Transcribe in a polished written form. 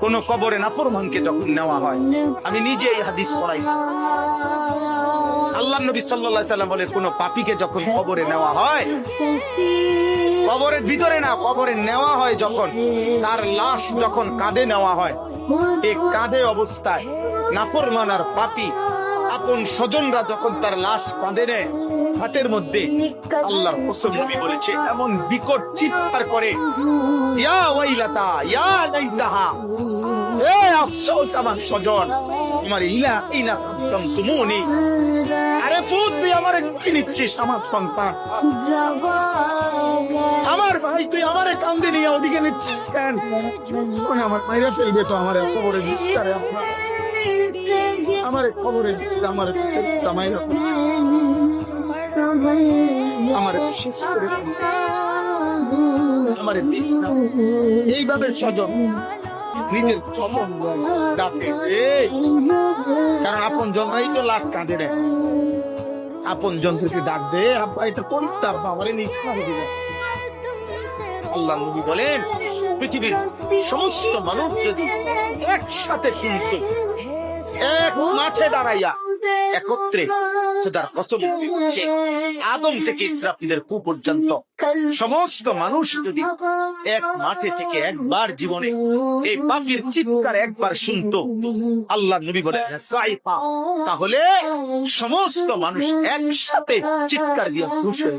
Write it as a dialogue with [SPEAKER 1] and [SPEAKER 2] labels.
[SPEAKER 1] কোন কবরে নাফরমানকে যখন নেওয়া হয়, আমি নিজে এই হাদিস পড়াইছি, আল্লাহ নবী সাল্লাল্লাহু আলাইহি সাল্লাম বলে কোন পাপীকে যখন কবরে নেওয়া হয়, কবরের ভিতরে না, কবরে নেওয়া হয় যখন, তার লাশ যখন কাঁধে নেওয়া হয়, এই কাঁধে অবস্থায় নাফরমান আর পাপী আপন স্বজনরা যখন তার লাশ কাঁধে নেয়, হাতের মধ্যে আল্লাহর কসম নবী বলেছে এমন বিকট চিৎকার করে, ইয়া ওয়াইলাতা ইয়া লাইতাহা, এ আফসোস আমার স্বজন, তোমার ইলা ইনা কদম তুমুনি, আরে ফুট তুই আমারে কই নিচ্ছিস, আমার সন্তান, আমার ভাই তুই আমারে কান্দে নিয়ে ওদিকে নিচ্ছিস কেন, আমার মাইরা ফেলবে তো, আমার কবরে বিস্তারে আমার কবরে বিস্তার, আমার মাইরা আমার আমার এইভাবে স্বজন নিজের স্বজন ডাকে, কারণ আপন জনরাই তো লাশ কাঁদে রে, আপন জনকে ডাক দে, আব্বা এটা করিস তা, আব্বা আমারে নিতে হবে। আল্লাহ নবী বলেন পৃথিবীর সমস্ত মানুষ যদি একসাথে শুনত, এক মাঠে দাঁড়াইয়া একত্রে, তার কসম দিচ্ছে আদম থেকে ইসরাফিলের কু পর্যন্ত সমস্ত মানুষ যদি এক মাঠে থেকে একবার জীবনে এই পাপীর চিৎকার একবার শুনতো, আল্লাহ নবী বলেন তাহলে সমস্ত মানুষ একসাথে চিৎকার দিয়ে খুশি